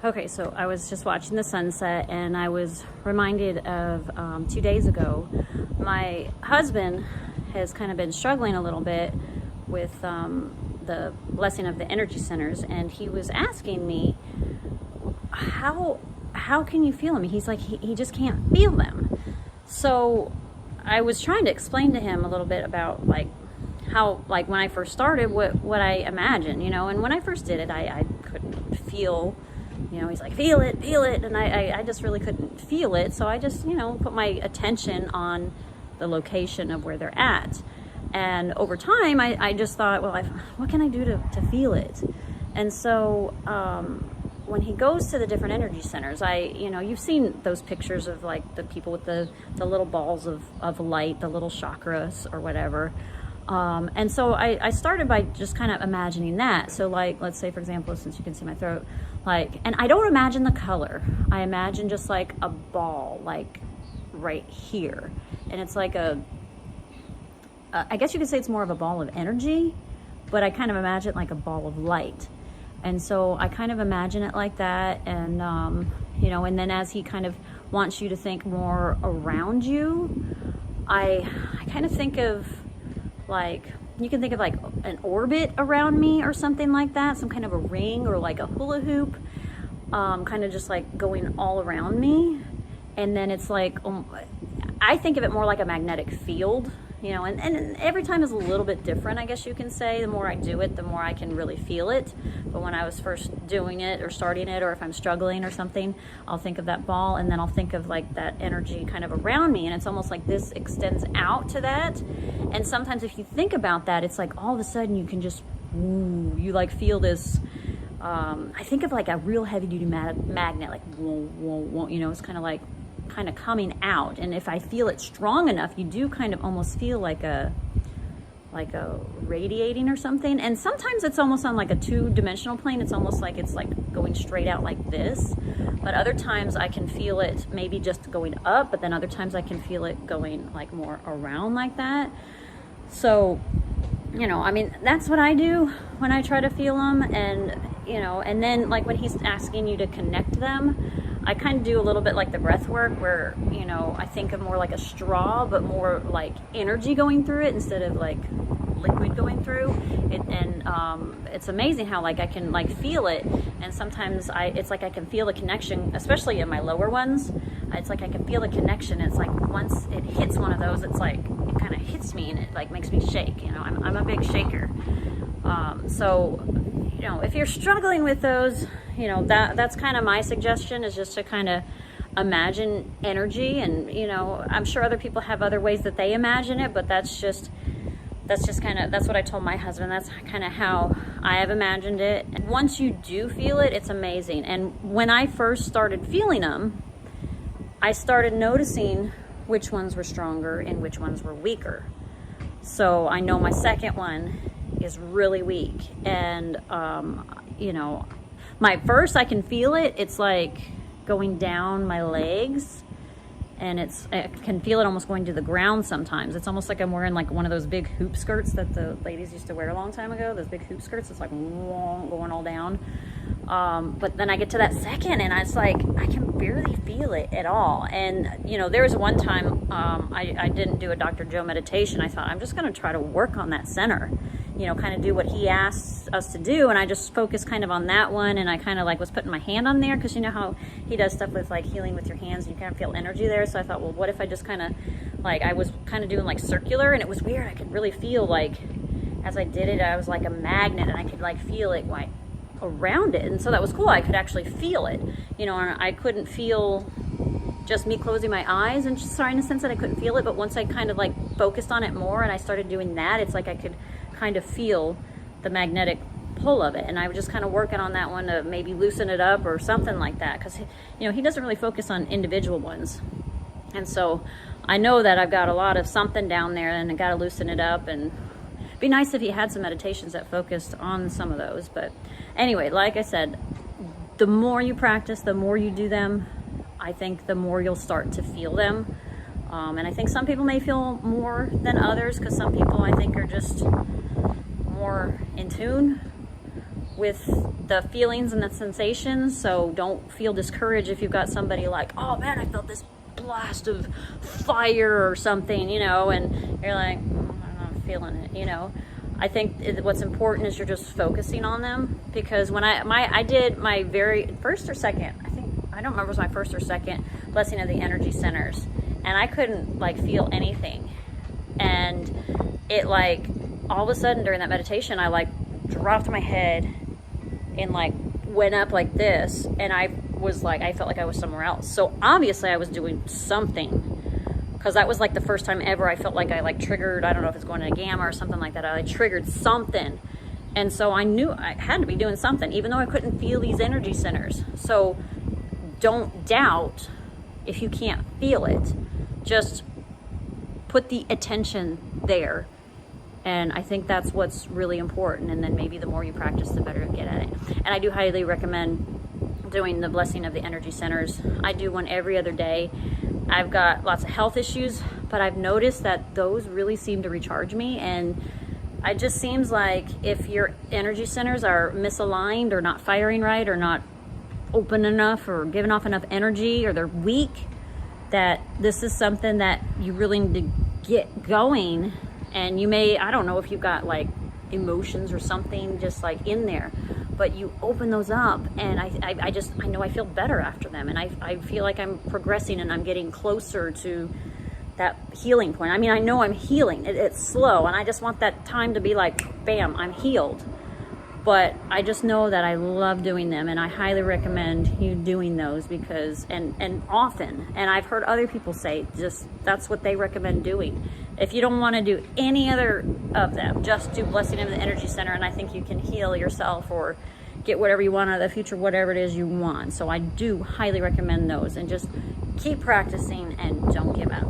Okay, so I was just watching the sunset and I was reminded of 2 days ago, my husband has kind of been struggling a little bit with the blessing of the energy centers, and he was asking me, how can you feel them? He's like, he just can't feel them. So I was trying to explain to him a little bit about like how, like when I first started, what I imagined, and when I first did it, I couldn't feel, he's like, feel it, and I just really couldn't feel it. So I just, put my attention on the location of where they're at. And over time, I just thought, well, what can I do to feel it? And so when he goes to the different energy centers, you've seen those pictures of like the people with the little balls of light, the little chakras or whatever. And so I started by just kind of imagining that. So like, let's say, for example, since you can see my throat, and I don't imagine the color. I imagine just like a ball, like right here. And it's like I guess you could say it's more of a ball of energy, but I kind of imagine it like a ball of light. And so I kind of imagine it like that. And, and then as he kind of wants you to think more around you, I kind of think of like, you can think of like an orbit around me or something like that, some kind of a ring or like a hula hoop, kind of just like going all around me. And then it's like, I think of it more like a magnetic field, and every time is a little bit different, I guess you can say. The more I do it, the more I can really feel it. But when I was first doing it or starting it, or if I'm struggling or something, I'll think of that ball, and then I'll think of like that energy kind of around me, and it's almost like this extends out to that. And sometimes if you think about that, it's like all of a sudden you can just, you like feel this, I think of like a real heavy duty magnet, like, it's kind of coming out. And if I feel it strong enough, you do kind of almost feel like a radiating or something. And sometimes it's almost on like a two-dimensional plane. It's almost like it's like going straight out like this. But other times I can feel it maybe just going up, but then other times I can feel it going like more around like that. So, that's what I do when I try to feel them. And, and then like when he's asking you to connect them, I kind of do a little bit like the breath work where, I think of more like a straw, but more like energy going through it instead of like liquid going through it. And it's amazing how like I can like feel it. And sometimes it's like I can feel the connection, especially in my lower ones. It's like I can feel the connection. It's like once it hits one of those, it's like it kind of hits me and it like makes me shake. I'm a big shaker. So if you're struggling with those, that's kind of my suggestion, is just to kind of imagine energy. And, I'm sure other people have other ways that they imagine it, but that's what I told my husband. That's kind of how I have imagined it. And once you do feel it, it's amazing. And when I first started feeling them, I started noticing which ones were stronger and which ones were weaker. So I know my second one is really weak. And, my first, I can feel it. It's like going down my legs, and I can feel it almost going to the ground sometimes. It's almost like I'm wearing like one of those big hoop skirts that the ladies used to wear a long time ago. Those big hoop skirts. It's like going all down. But then I get to that second, and it's like I can barely feel it at all. And there was one time I didn't do a Dr. Joe meditation. I thought I'm just going to try to work on that center, kind of do what he asks us to do. And I just focused kind of on that one, and I kind of like was putting my hand on there, because you know how he does stuff with like healing with your hands, and you kind of feel energy there. So I thought, well, what if I just kind of like, I was kind of doing like circular, and it was weird. I could really feel like as I did it, I was like a magnet, and I could like feel it like around it. And so that was cool. I could actually feel it, and I couldn't feel just me closing my eyes and just starting to sense that I couldn't feel it. But once I kind of like focused on it more and I started doing that, it's like I could kind of feel the magnetic pull of it. And I was just kind of working on that one to maybe loosen it up or something like that, because he doesn't really focus on individual ones. And so I know that I've got a lot of something down there, and I got to loosen it up. And it'd be nice if he had some meditations that focused on some of those. But anyway, like I said, the more you practice, the more you do them, I think the more you'll start to feel them. And I think some people may feel more than others, because some people I think are just more in tune with the feelings and the sensations. So don't feel discouraged if you've got somebody like, oh man, I felt this blast of fire or something, you know, and you're like, I'm not feeling it, you know. I think what's important is you're just focusing on them, because when I did my very first or second, I don't remember if it was my first or second blessing of the energy centers, and I couldn't like feel anything, and it like all of a sudden during that meditation I like dropped my head and like went up like this, and I was like, I felt like I was somewhere else. So obviously I was doing something, because that was like the first time ever I felt like I like triggered, I don't know if it's going to gamma or something like that, I like triggered something. And so I knew I had to be doing something, even though I couldn't feel these energy centers. So don't doubt if you can't feel it. Just put the attention there. And I think that's what's really important. And then maybe the more you practice, the better you get at it. And I do highly recommend doing the blessing of the energy centers. I do one every other day. I've got lots of health issues, but I've noticed that those really seem to recharge me. And it just seems like if your energy centers are misaligned or not firing right or not open enough or giving off enough energy, or they're weak, that this is something that you really need to get going. And you may, I don't know if you've got like emotions or something just like in there, but you open those up, and I know I feel better after them, and I feel like I'm progressing and I'm getting closer to that healing point. I mean, I know I'm healing. It's slow, and I just want that time to be like, bam, I'm healed. But I just know that I love doing them, and I highly recommend you doing those, because, and often, and I've heard other people say just that's what they recommend doing. If you don't want to do any other of them, just do blessing of the energy center, and I think you can heal yourself or get whatever you want out of the future, whatever it is you want. So I do highly recommend those, and just keep practicing and don't give up.